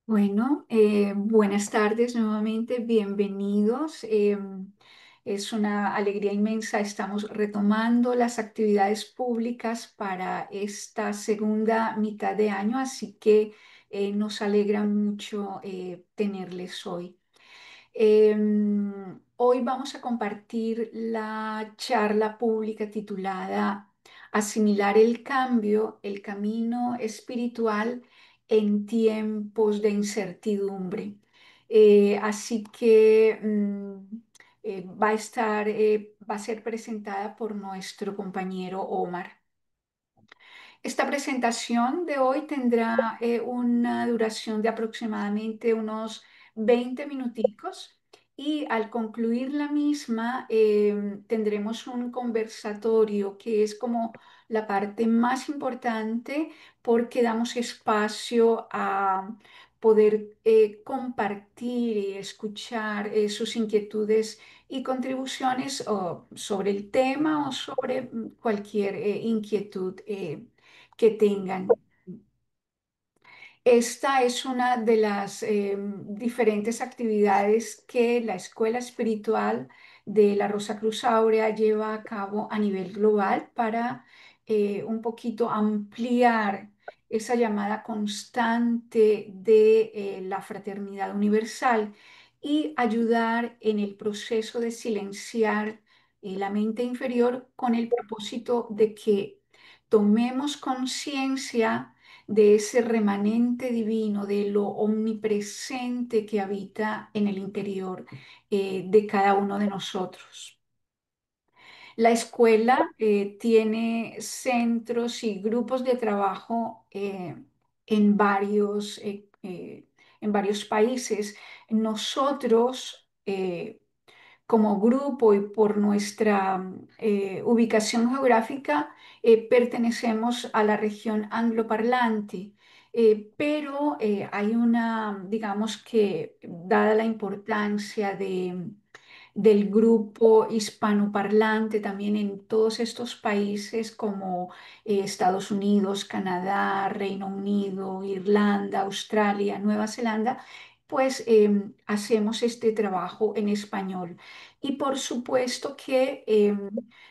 Bueno, buenas tardes nuevamente, bienvenidos. Es una alegría inmensa. Estamos retomando las actividades públicas para esta segunda mitad de año, así que nos alegra mucho tenerles hoy. Hoy vamos a compartir la charla pública titulada Asimilar el cambio, el camino espiritual en tiempos de incertidumbre. Así que va a ser presentada por nuestro compañero Omar. Esta presentación de hoy tendrá una duración de aproximadamente unos 20 minuticos y al concluir la misma tendremos un conversatorio que es como la parte más importante porque damos espacio a poder compartir y escuchar sus inquietudes y contribuciones sobre el tema o sobre cualquier inquietud que tengan. Esta es una de las diferentes actividades que la Escuela Espiritual de la Rosa Cruz Áurea lleva a cabo a nivel global para un poquito ampliar esa llamada constante de la fraternidad universal y ayudar en el proceso de silenciar la mente inferior con el propósito de que tomemos conciencia de ese remanente divino, de lo omnipresente que habita en el interior de cada uno de nosotros. La escuela tiene centros y grupos de trabajo en en varios países. Nosotros, como grupo y por nuestra ubicación geográfica, pertenecemos a la región angloparlante, pero hay una, digamos que, dada la importancia del grupo hispanoparlante también en todos estos países como Estados Unidos, Canadá, Reino Unido, Irlanda, Australia, Nueva Zelanda, pues hacemos este trabajo en español. Y por supuesto que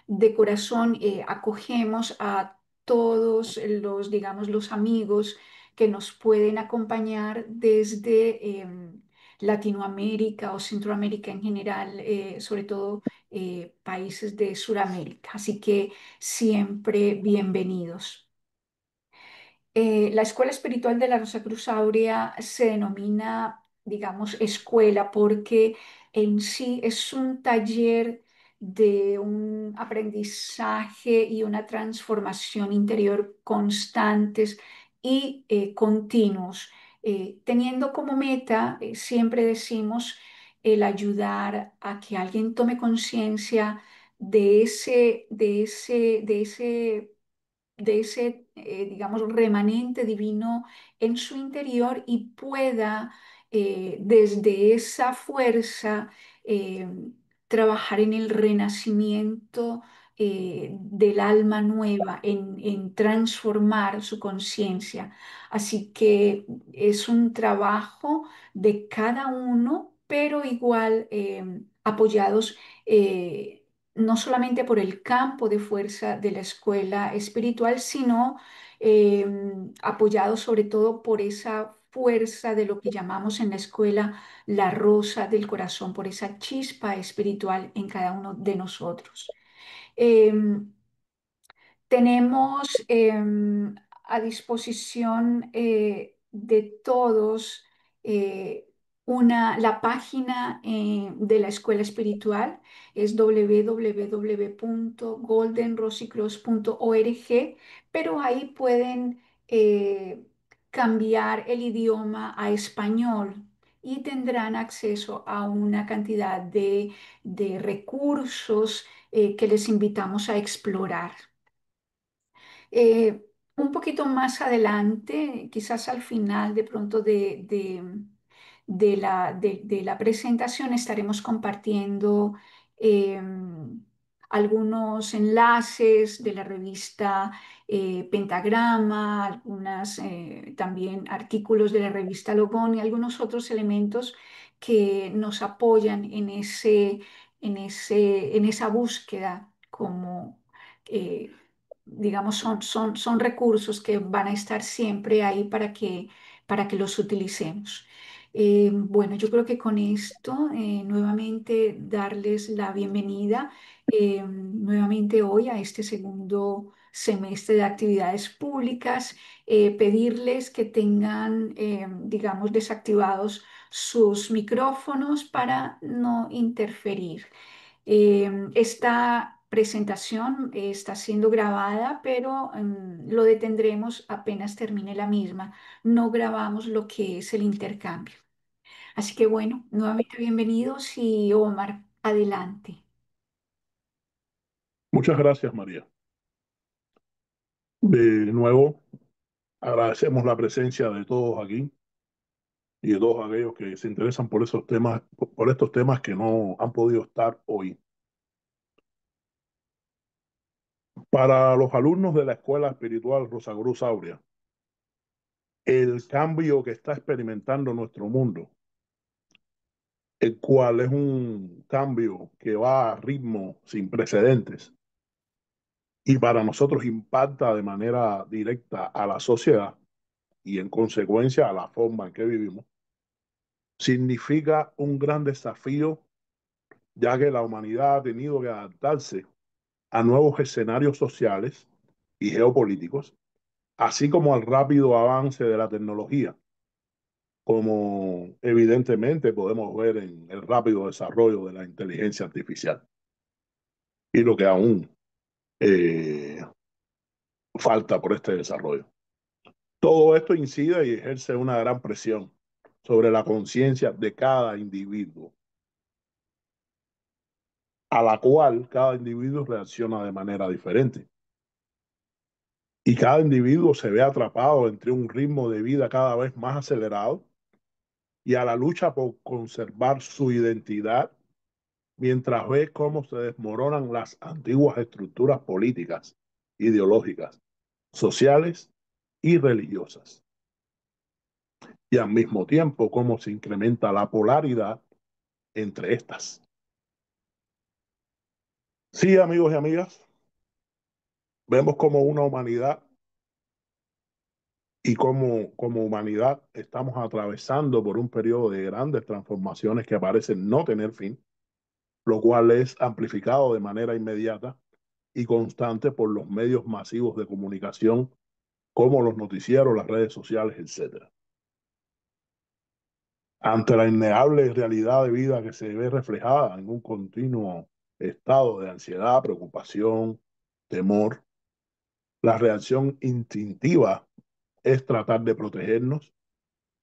de corazón acogemos a todos los, digamos, los amigos que nos pueden acompañar desde Latinoamérica o Centroamérica en general, sobre todo países de Sudamérica. Así que siempre bienvenidos. La Escuela Espiritual de la Rosa Cruz Áurea se denomina, digamos, escuela porque en sí es un taller de un aprendizaje y una transformación interior constantes y continuos, teniendo como meta, siempre decimos, el ayudar a que alguien tome conciencia de ese, digamos, remanente divino en su interior y pueda desde esa fuerza eh, trabajar en el renacimiento del alma nueva, en transformar su conciencia. Así que es un trabajo de cada uno, pero igual apoyados. No solamente por el campo de fuerza de la escuela espiritual, sino eh, apoyado sobre todo por esa fuerza de lo que llamamos en la escuela la rosa del corazón, por esa chispa espiritual en cada uno de nosotros. Em, Tenemos a disposición de todos la página de la escuela espiritual. Es www.goldenrosicross.org, pero ahí pueden cambiar el idioma a español y tendrán acceso a una cantidad de recursos que les invitamos a explorar. Un poquito más adelante, quizás al final de pronto de la presentación, estaremos compartiendo eh, algunos enlaces de la revista Pentagrama, algunas, también artículos de la revista Logón y algunos otros elementos que nos apoyan en esa búsqueda como digamos, son recursos que van a estar siempre ahí para que los utilicemos. Bueno, yo creo que con esto, nuevamente darles la bienvenida nuevamente hoy a este segundo semestre de actividades públicas, pedirles que tengan, digamos, desactivados sus micrófonos para no interferir. Esta presentación está siendo grabada, pero lo detendremos apenas termine la misma. No grabamos lo que es el intercambio. Así que bueno, nuevamente bienvenidos y Omar, adelante. Muchas gracias, María. De nuevo, agradecemos la presencia de todos aquí y de todos aquellos que se interesan por esos temas, por estos temas que no han podido estar hoy. Para los alumnos de la Escuela Espiritual Rosa Cruz Aurea, el cambio que está experimentando nuestro mundo, el cual es un cambio que va a ritmo sin precedentes y para nosotros impacta de manera directa a la sociedad y en consecuencia a la forma en que vivimos, significa un gran desafío, ya que la humanidad ha tenido que adaptarse a nuevos escenarios sociales y geopolíticos, así como al rápido avance de la tecnología, como evidentemente podemos ver en el rápido desarrollo de la inteligencia artificial y lo que aún eh, falta por este desarrollo. Todo esto incide y ejerce una gran presión sobre la conciencia de cada individuo, a la cual cada individuo reacciona de manera diferente. Y cada individuo se ve atrapado entre un ritmo de vida cada vez más acelerado y a la lucha por conservar su identidad, mientras ve cómo se desmoronan las antiguas estructuras políticas, ideológicas, sociales y religiosas. Y al mismo tiempo cómo se incrementa la polaridad entre estas. Sí, amigos y amigas, vemos como una humanidad y como humanidad estamos atravesando por un periodo de grandes transformaciones que parecen no tener fin, lo cual es amplificado de manera inmediata y constante por los medios masivos de comunicación como los noticieros, las redes sociales, etcétera. Ante la innegable realidad de vida que se ve reflejada en un continuo estado de ansiedad, preocupación, temor, la reacción instintiva es tratar de protegernos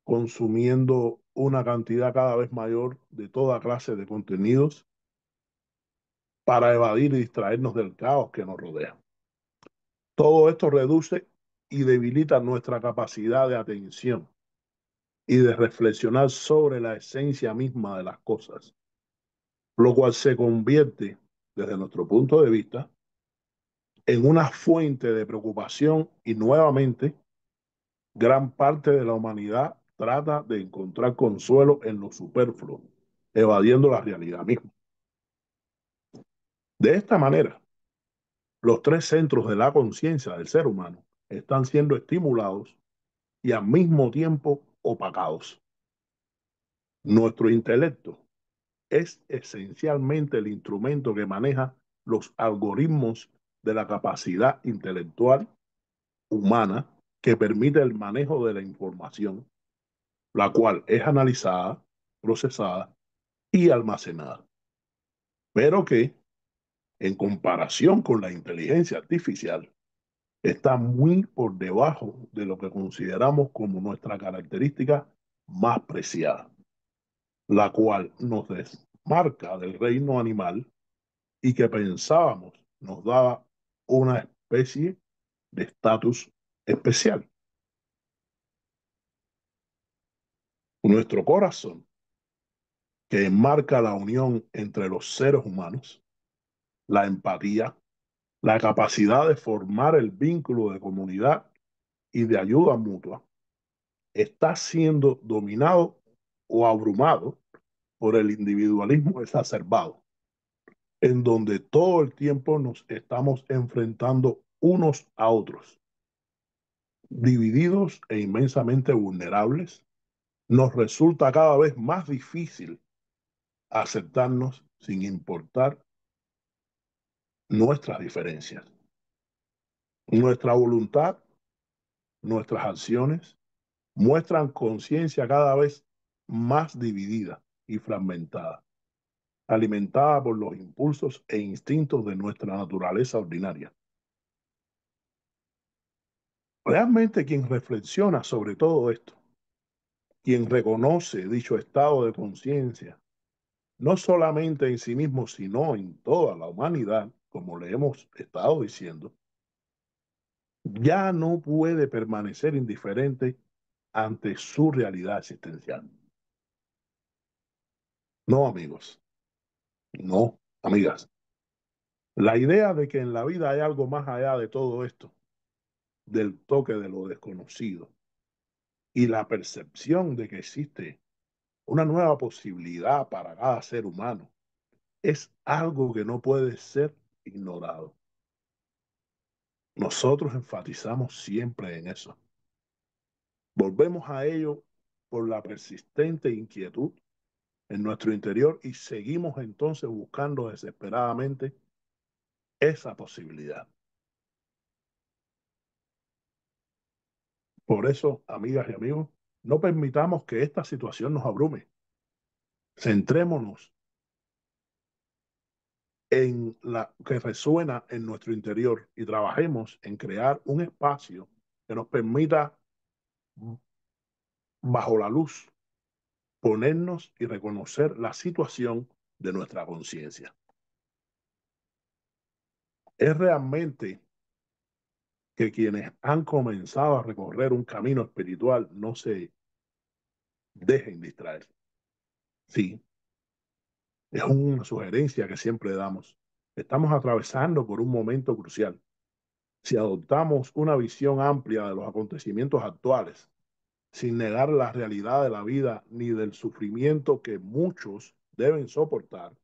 consumiendo una cantidad cada vez mayor de toda clase de contenidos para evadir y distraernos del caos que nos rodea. Todo esto reduce y debilita nuestra capacidad de atención y de reflexionar sobre la esencia misma de las cosas, lo cual se convierte, desde nuestro punto de vista, en una fuente de preocupación y nuevamente gran parte de la humanidad trata de encontrar consuelo en lo superfluo, evadiendo la realidad misma. De esta manera, los tres centros de la conciencia del ser humano están siendo estimulados y al mismo tiempo opacados. Nuestro intelecto es esencialmente el instrumento que maneja los algoritmos de la capacidad intelectual humana que permite el manejo de la información la cual es analizada, procesada y almacenada, pero que en comparación con la inteligencia artificial está muy por debajo de lo que consideramos como nuestra característica más preciada, la cual nos desmarca del reino animal y que pensábamos nos daba una especie de estatus especial. Nuestro corazón, que enmarca la unión entre los seres humanos, la empatía, la capacidad de formar el vínculo de comunidad y de ayuda mutua, está siendo dominado o abrumado por el individualismo exacerbado, en donde todo el tiempo nos estamos enfrentando unos a otros, divididos e inmensamente vulnerables. Nos resulta cada vez más difícil aceptarnos sin importar nuestras diferencias. Nuestra voluntad, nuestras acciones muestran conciencia cada vez más dividida y fragmentada, alimentada por los impulsos e instintos de nuestra naturaleza ordinaria. Realmente quien reflexiona sobre todo esto, quien reconoce dicho estado de conciencia, no solamente en sí mismo, sino en toda la humanidad, como le hemos estado diciendo, ya no puede permanecer indiferente ante su realidad existencial. No, amigos, no, amigas. La idea de que en la vida hay algo más allá de todo esto, del toque de lo desconocido y la percepción de que existe una nueva posibilidad para cada ser humano, es algo que no puede ser ignorado. Nosotros enfatizamos siempre en eso. Volvemos a ello por la persistente inquietud en nuestro interior y seguimos entonces buscando desesperadamente esa posibilidad. Por eso, amigas y amigos, no permitamos que esta situación nos abrume. Centrémonos en la que resuena en nuestro interior y trabajemos en crear un espacio que nos permita, bajo la luz, ponernos y reconocer la situación de nuestra conciencia. Es realmente que quienes han comenzado a recorrer un camino espiritual no se dejen distraer. Sí, es una sugerencia que siempre damos. Estamos atravesando por un momento crucial. Si adoptamos una visión amplia de los acontecimientos actuales, sin negar la realidad de la vida ni del sufrimiento que muchos deben soportar,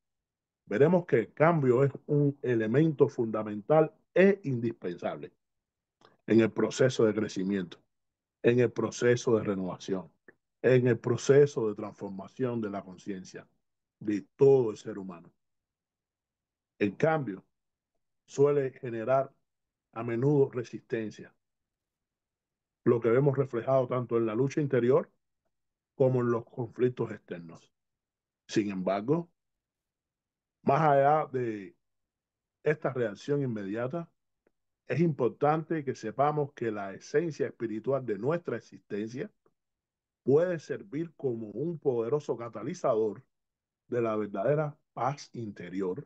veremos que el cambio es un elemento fundamental e indispensable en el proceso de crecimiento, en el proceso de renovación, en el proceso de transformación de la conciencia de todo el ser humano. El cambio suele generar a menudo resistencia, lo que vemos reflejado tanto en la lucha interior como en los conflictos externos. Sin embargo, más allá de esta reacción inmediata, es importante que sepamos que la esencia espiritual de nuestra existencia puede servir como un poderoso catalizador de la verdadera paz interior,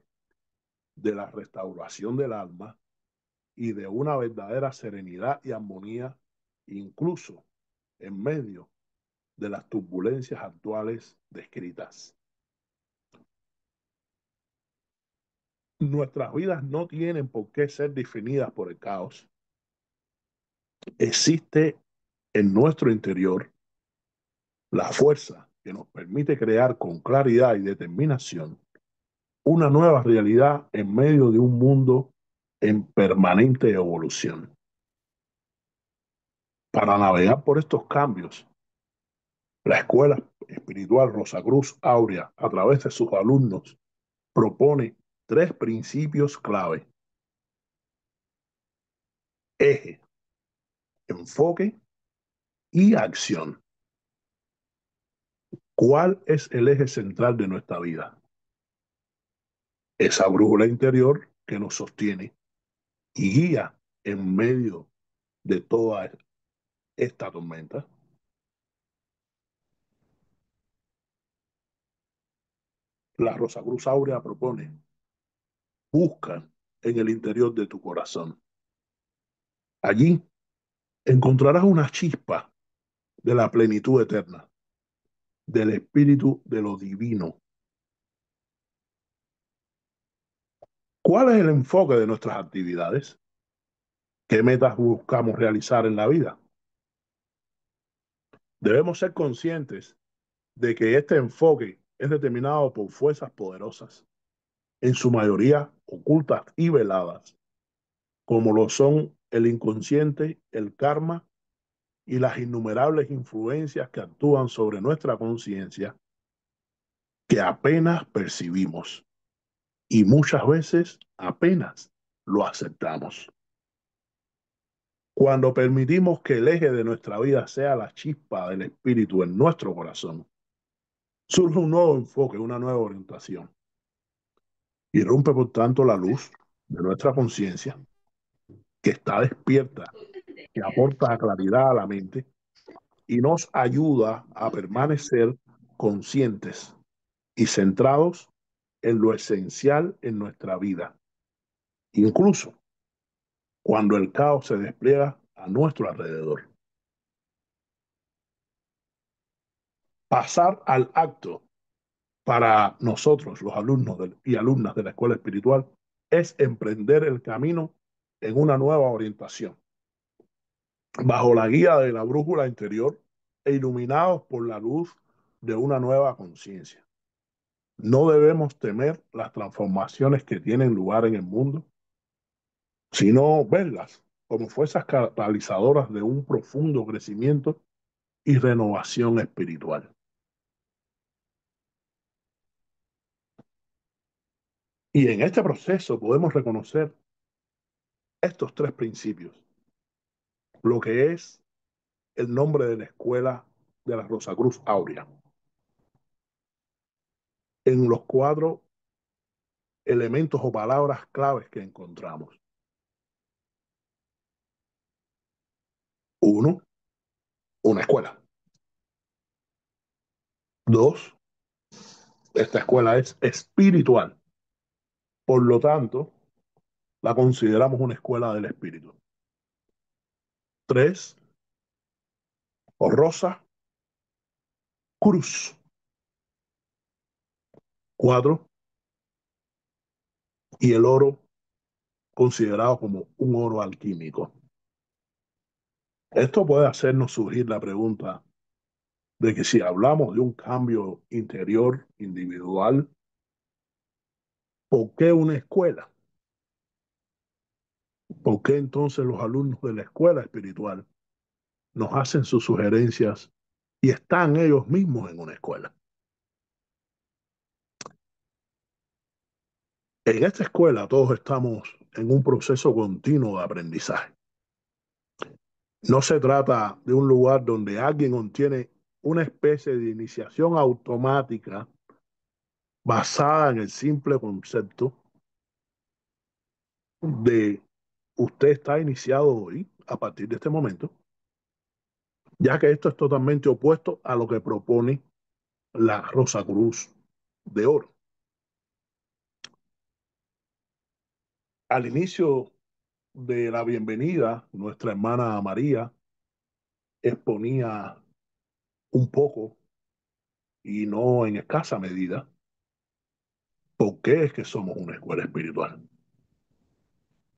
de la restauración del alma y de una verdadera serenidad y armonía, incluso en medio de las turbulencias actuales descritas. Nuestras vidas no tienen por qué ser definidas por el caos. Existe en nuestro interior la fuerza que nos permite crear con claridad y determinación una nueva realidad en medio de un mundo en permanente evolución. Para navegar por estos cambios, la Escuela Espiritual Rosacruz Áurea, a través de sus alumnos, propone tres principios clave: eje, enfoque y acción. ¿Cuál es el eje central de nuestra vida? Esa brújula interior que nos sostiene y guía en medio de toda esta tormenta. La Rosa Cruz Áurea propone, busca en el interior de tu corazón. Allí encontrarás una chispa de la plenitud eterna, del espíritu de lo divino. ¿Cuál es el enfoque de nuestras actividades? ¿Qué metas buscamos realizar en la vida? Debemos ser conscientes de que este enfoque es determinado por fuerzas poderosas, en su mayoría ocultas y veladas, como lo son el inconsciente, el karma y las innumerables influencias que actúan sobre nuestra conciencia que apenas percibimos y muchas veces apenas lo aceptamos. Cuando permitimos que el eje de nuestra vida sea la chispa del espíritu en nuestro corazón, surge un nuevo enfoque, una nueva orientación. Irrumpe, por tanto, la luz de nuestra conciencia, que está despierta, que aporta claridad a la mente y nos ayuda a permanecer conscientes y centrados en lo esencial en nuestra vida, incluso cuando el caos se despliega a nuestro alrededor. Pasar al acto para nosotros, los alumnos y alumnas de la escuela espiritual, es emprender el camino en una nueva orientación, bajo la guía de la brújula interior e iluminados por la luz de una nueva conciencia. No debemos temer las transformaciones que tienen lugar en el mundo, sino verlas como fuerzas catalizadoras de un profundo crecimiento y renovación espiritual. Y en este proceso podemos reconocer estos tres principios, lo que es el nombre de la escuela de la Rosacruz Áurea, en los cuatro elementos o palabras claves que encontramos. Uno, una escuela. Dos, esta escuela es espiritual. Por lo tanto, la consideramos una escuela del espíritu. Tres, Rosa Cruz. Cuatro, y el oro considerado como un oro alquímico. Esto puede hacernos surgir la pregunta de que si hablamos de un cambio interior, individual, ¿por qué una escuela? ¿Por qué entonces los alumnos de la escuela espiritual nos hacen sus sugerencias y están ellos mismos en una escuela? En esta escuela todos estamos en un proceso continuo de aprendizaje. No se trata de un lugar donde alguien obtiene una especie de iniciación automática basada en el simple concepto de usted está iniciado hoy a partir de este momento, ya que esto es totalmente opuesto a lo que propone la Rosa Cruz de Oro. Al inicio de la bienvenida, nuestra hermana María exponía un poco y no en escasa medida por qué es que somos una escuela espiritual.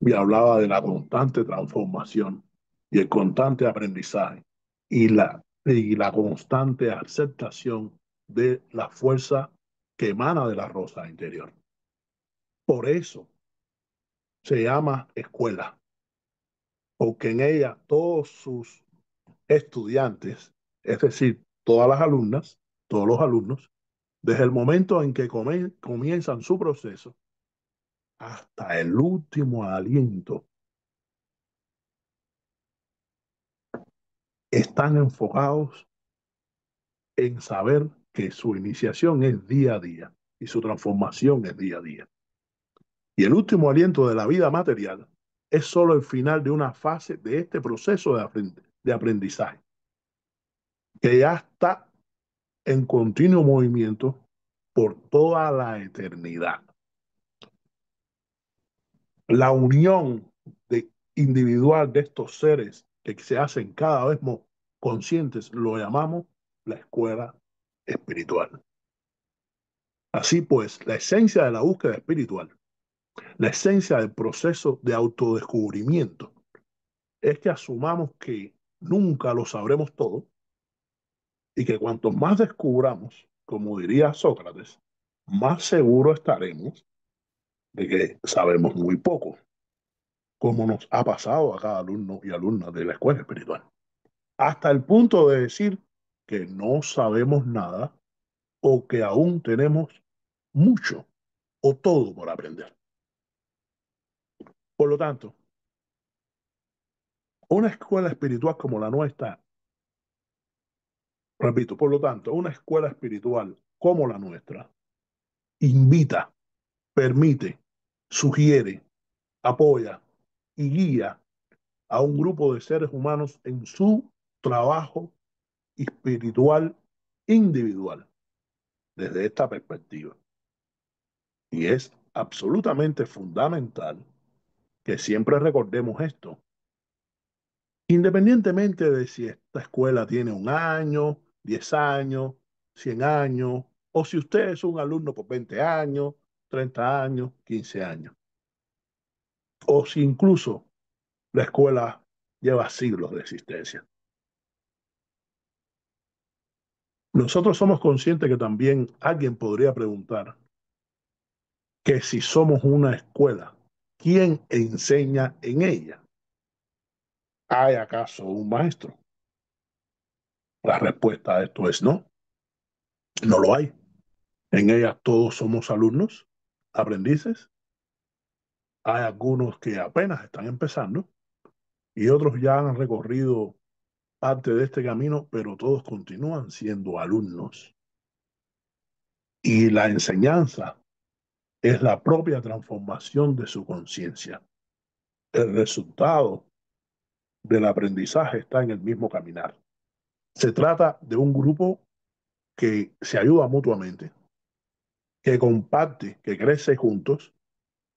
Y hablaba de la constante transformación y el constante aprendizaje y la constante aceptación de la fuerza que emana de la rosa interior. Por eso se llama escuela, porque en ella todos sus estudiantes, es decir, todas las alumnas, todos los alumnos, desde el momento en que comienzan su proceso hasta el último aliento, están enfocados en saber que su iniciación es día a día y su transformación es día a día. Y el último aliento de la vida material es solo el final de una fase de este proceso de aprendizaje, que ya está en continuo movimiento por toda la eternidad. La unión individual de estos seres que se hacen cada vez más conscientes lo llamamos la escuela espiritual. Así pues, la esencia de la búsqueda espiritual, la esencia del proceso de autodescubrimiento, es que asumamos que nunca lo sabremos todo y que cuanto más descubramos, como diría Sócrates, más seguro estaremos de que sabemos muy poco, como nos ha pasado a cada alumno y alumna de la escuela espiritual, hasta el punto de decir que no sabemos nada o que aún tenemos mucho o todo por aprender. Por lo tanto, una escuela espiritual como la nuestra, repito, por lo tanto, una escuela espiritual como la nuestra invita, permite, sugiere, apoya y guía a un grupo de seres humanos en su trabajo espiritual individual desde esta perspectiva. Y es absolutamente fundamental que siempre recordemos esto, independientemente de si esta escuela tiene 1 año, 10 años, 100 años, o si usted es un alumno por 20 años, 30 años, 15 años, o si incluso la escuela lleva siglos de existencia. Nosotros somos conscientes que también alguien podría preguntar que si somos una escuela, ¿quién enseña en ella? ¿Hay acaso un maestro? La respuesta a esto es no, no lo hay. En ella todos somos alumnos, aprendices. Hay algunos que apenas están empezando y otros ya han recorrido parte de este camino, pero todos continúan siendo alumnos. Y la enseñanza es la propia transformación de su conciencia. El resultado del aprendizaje está en el mismo caminar. Se trata de un grupo que se ayuda mutuamente, que comparte, que crece juntos,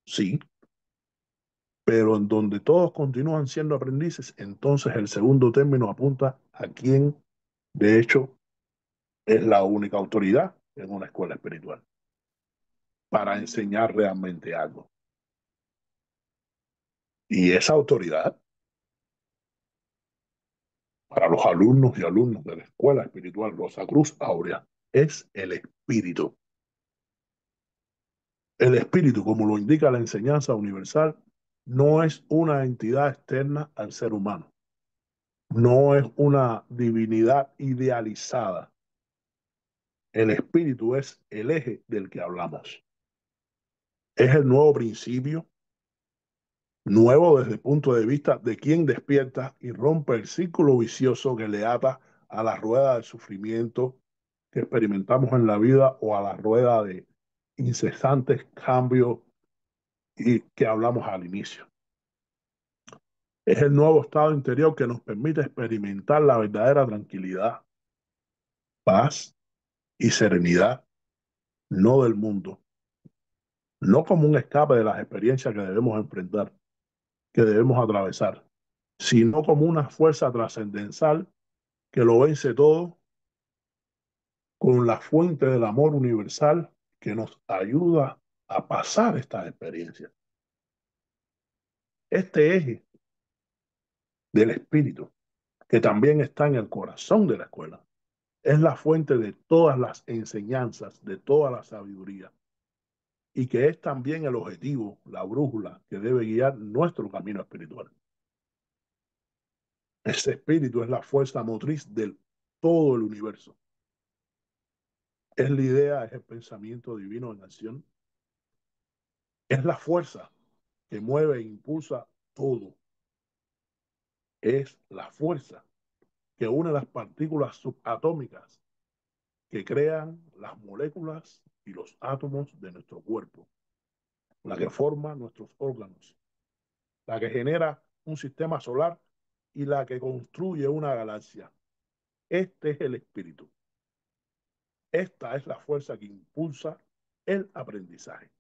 sí, pero en donde todos continúan siendo aprendices, entonces el segundo término apunta a quien, de hecho, es la única autoridad en una escuela espiritual para enseñar realmente algo. Y esa autoridad para los alumnos y alumnas de la escuela espiritual Rosa Cruz Áurea es el espíritu. El espíritu, como lo indica la enseñanza universal, no es una entidad externa al ser humano, no es una divinidad idealizada. El espíritu es el eje del que hablamos. Es el nuevo principio, nuevo desde el punto de vista de quien despierta y rompe el círculo vicioso que le ata a la rueda del sufrimiento que experimentamos en la vida o a la rueda de incesantes cambios y que hablamos al inicio. Es el nuevo estado interior que nos permite experimentar la verdadera tranquilidad, paz y serenidad, no del mundo, no como un escape de las experiencias que debemos enfrentar, que debemos atravesar, sino como una fuerza trascendental que lo vence todo con la fuente del amor universal que nos ayuda a pasar estas experiencias. Este eje del espíritu, que también está en el corazón de la escuela, es la fuente de todas las enseñanzas, de toda la sabiduría, y que es también el objetivo, la brújula que debe guiar nuestro camino espiritual. Ese espíritu es la fuerza motriz de todo el universo. Es la idea, es el pensamiento divino en acción. Es la fuerza que mueve e impulsa todo. Es la fuerza que une las partículas subatómicas que crean las moléculas y los átomos de nuestro cuerpo, la que forma nuestros órganos, la que genera un sistema solar y la que construye una galaxia. Este es el espíritu. Esta es la fuerza que impulsa el aprendizaje.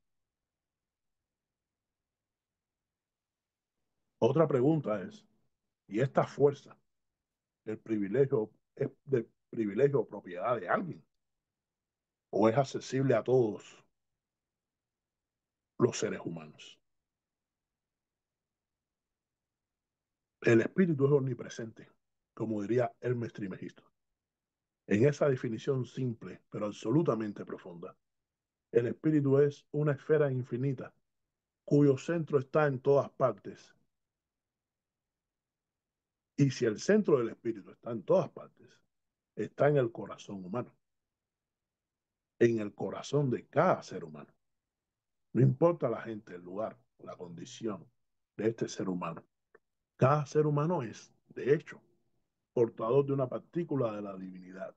Otra pregunta es, ¿y esta fuerza, el privilegio, es de privilegio o propiedad de alguien? ¿O es accesible a todos los seres humanos? El espíritu es omnipresente, como diría Hermes Trismegisto. En esa definición simple, pero absolutamente profunda, el espíritu es una esfera infinita cuyo centro está en todas partes. Y si el centro del espíritu está en todas partes, está en el corazón humano, en el corazón de cada ser humano. No importa la gente, el lugar, la condición de este ser humano. Cada ser humano es, de hecho, portador de una partícula de la divinidad.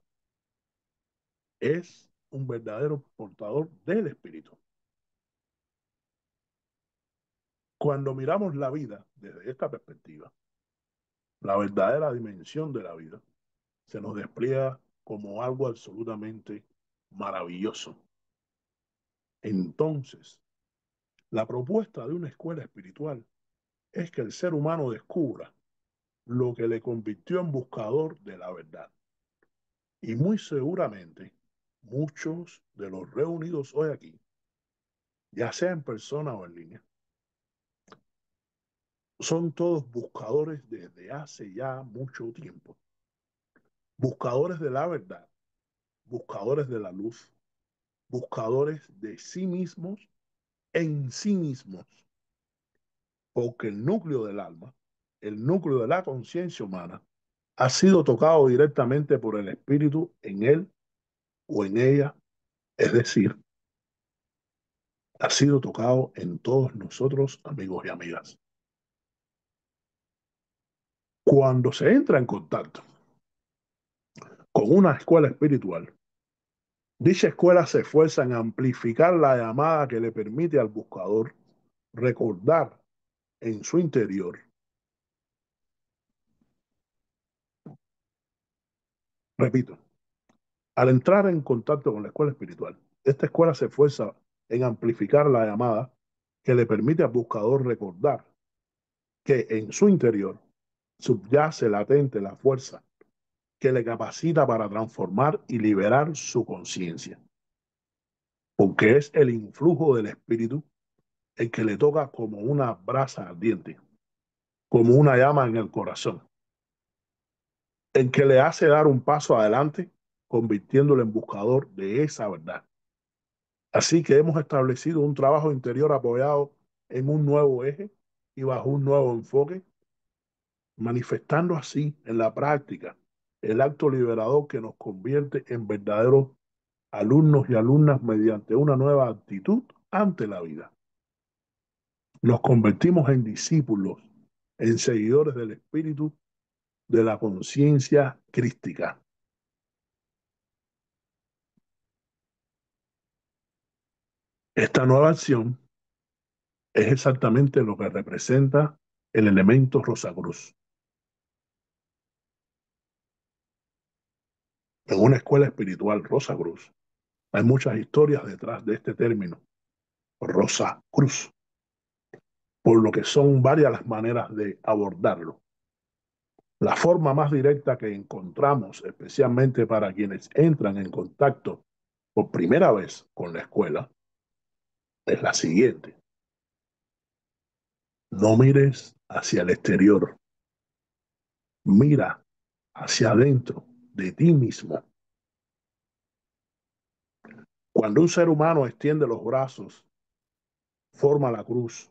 Es un verdadero portador del espíritu. Cuando miramos la vida desde esta perspectiva, la verdadera dimensión de la vida se nos despliega como algo absolutamente maravilloso. Entonces, la propuesta de una escuela espiritual es que el ser humano descubra lo que le convirtió en buscador de la verdad. Y muy seguramente, muchos de los reunidos hoy aquí, ya sea en persona o en línea, son todos buscadores desde hace ya mucho tiempo. Buscadores de la verdad, buscadores de la luz, buscadores de sí mismos en sí mismos. Porque el núcleo del alma, el núcleo de la conciencia humana, ha sido tocado directamente por el espíritu en él o en ella, es decir, ha sido tocado en todos nosotros, amigos y amigas. Cuando se entra en contacto con una escuela espiritual, dicha escuela se esfuerza en amplificar la llamada que le permite al buscador recordar en su interior. Repito, al entrar en contacto con la escuela espiritual, esta escuela se esfuerza en amplificar la llamada que le permite al buscador recordar que en su interior subyace latente la fuerza que le capacita para transformar y liberar su conciencia, porque es el influjo del espíritu el que le toca como una brasa ardiente, como una llama en el corazón, el que le hace dar un paso adelante, convirtiéndolo en buscador de esa verdad. Así que hemos establecido un trabajo interior apoyado en un nuevo eje y bajo un nuevo enfoque, manifestando así en la práctica el acto liberador que nos convierte en verdaderos alumnos y alumnas mediante una nueva actitud ante la vida. Nos convertimos en discípulos, en seguidores del espíritu de la conciencia crística. Esta nueva acción es exactamente lo que representa el elemento Rosacruz. En una escuela espiritual Rosacruz hay muchas historias detrás de este término, Rosa Cruz, por lo que son varias las maneras de abordarlo. La forma más directa que encontramos, especialmente para quienes entran en contacto por primera vez con la escuela, es la siguiente. No mires hacia el exterior, mira hacia adentro de ti mismo. Cuando un ser humano extiende los brazos, forma la cruz,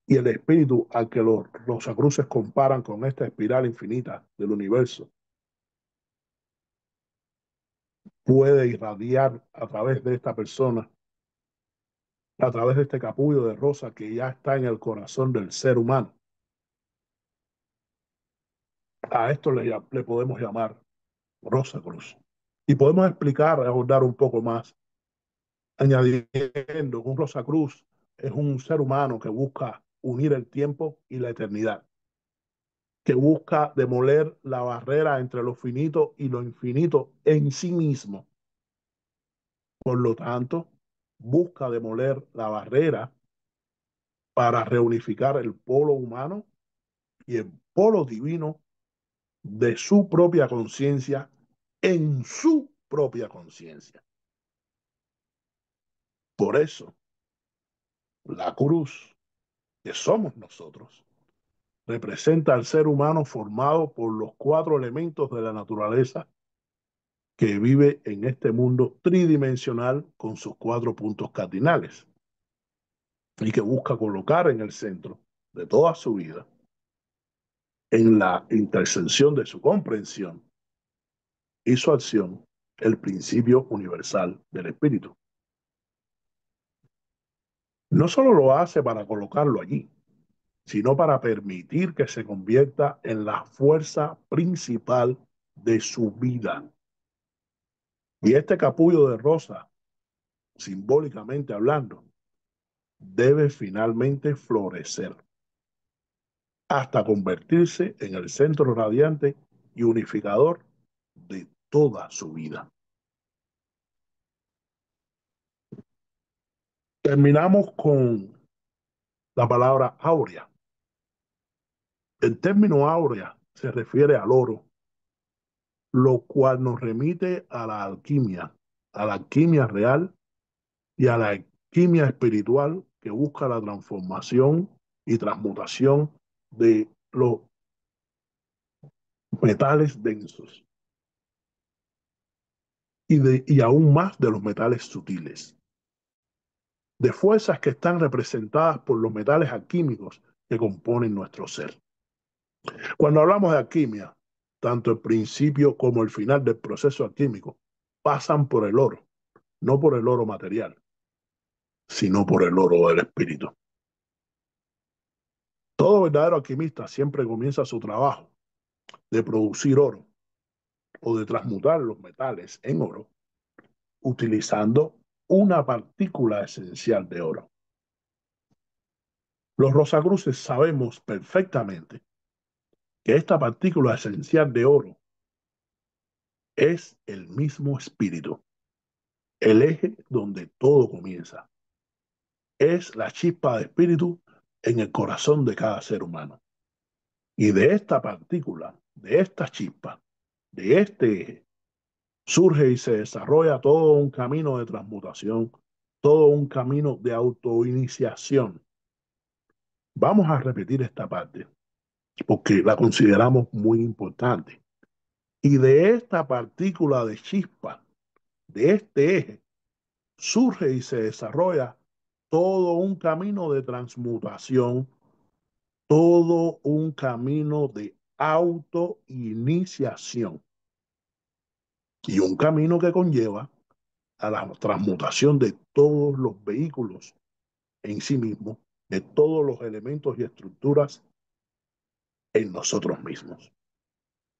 y el espíritu al que los rosacruces comparan con esta espiral infinita del universo puede irradiar a través de esta persona, a través de este capullo de rosa que ya está en el corazón del ser humano. A esto le podemos llamar Rosa Cruz. Y podemos explicar, abordar un poco más, añadiendo que un Rosa Cruz es un ser humano que busca unir el tiempo y la eternidad, que busca demoler la barrera entre lo finito y lo infinito en sí mismo. Por lo tanto, busca demoler la barrera para reunificar el polo humano y el polo divino de su propia conciencia en su propia conciencia. Por eso, la cruz, que somos nosotros, representa al ser humano formado por los cuatro elementos de la naturaleza que vive en este mundo tridimensional con sus cuatro puntos cardinales y que busca colocar en el centro de toda su vida, en la intersección de su comprensión y su acción, el principio universal del espíritu. No solo lo hace para colocarlo allí, sino para permitir que se convierta en la fuerza principal de su vida. Y este capullo de rosa, simbólicamente hablando, debe finalmente florecer hasta convertirse en el centro radiante y unificador de toda su vida. Terminamos con la palabra áurea. El término áurea se refiere al oro, lo cual nos remite a la alquimia real y a la alquimia espiritual que busca la transformación y transmutación de los metales densos y aún más de los metales sutiles, de fuerzas que están representadas por los metales alquímicos que componen nuestro ser. Cuando hablamos de alquimia, tanto el principio como el final del proceso alquímico pasan por el oro, no por el oro material, sino por el oro del espíritu. Todo verdadero alquimista siempre comienza su trabajo de producir oro o de transmutar los metales en oro utilizando una partícula esencial de oro. Los Rosacruces sabemos perfectamente que esta partícula esencial de oro es el mismo espíritu, el eje donde todo comienza. Es la chispa de espíritu en el corazón de cada ser humano. Y de esta partícula, de esta chispa, de este eje, surge y se desarrolla todo un camino de transmutación, todo un camino de autoiniciación. Vamos a repetir esta parte porque la consideramos muy importante. Y de esta partícula de chispa, de este eje, surge y se desarrolla todo un camino de transmutación, todo un camino de autoiniciación y un camino que conlleva a la transmutación de todos los vehículos en sí mismos, de todos los elementos y estructuras en nosotros mismos,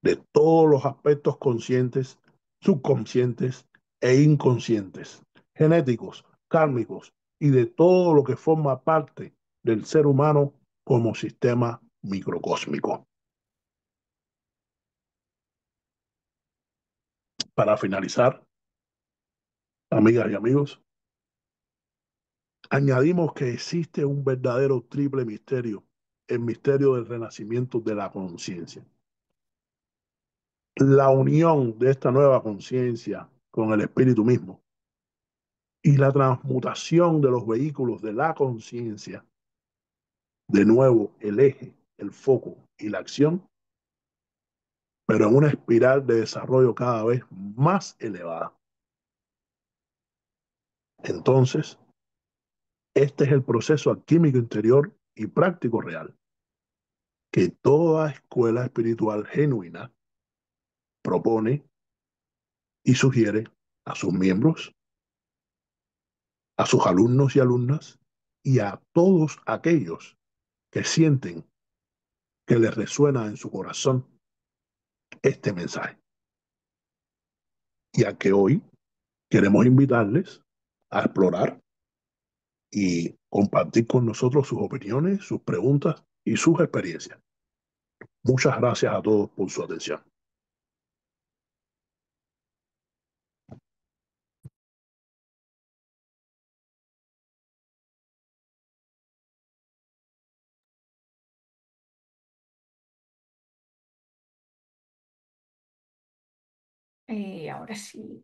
de todos los aspectos conscientes, subconscientes e inconscientes, genéticos, kármicos y de todo lo que forma parte del ser humano como sistema microcósmico. Para finalizar, amigas y amigos, añadimos que existe un verdadero triple misterio, el misterio del renacimiento de la conciencia. La unión de esta nueva conciencia con el espíritu mismo y la transmutación de los vehículos de la conciencia, de nuevo el eje, el foco y la acción, pero en una espiral de desarrollo cada vez más elevada. Entonces, este es el proceso alquímico interior y práctico real que toda escuela espiritual genuina propone y sugiere a sus miembros, a sus alumnos y alumnas y a todos aquellos que sienten que les resuena en su corazón este mensaje. y a que hoy queremos invitarles a explorar y compartir con nosotros sus opiniones, sus preguntas y sus experiencias. Muchas gracias a todos por su atención. Ahora sí.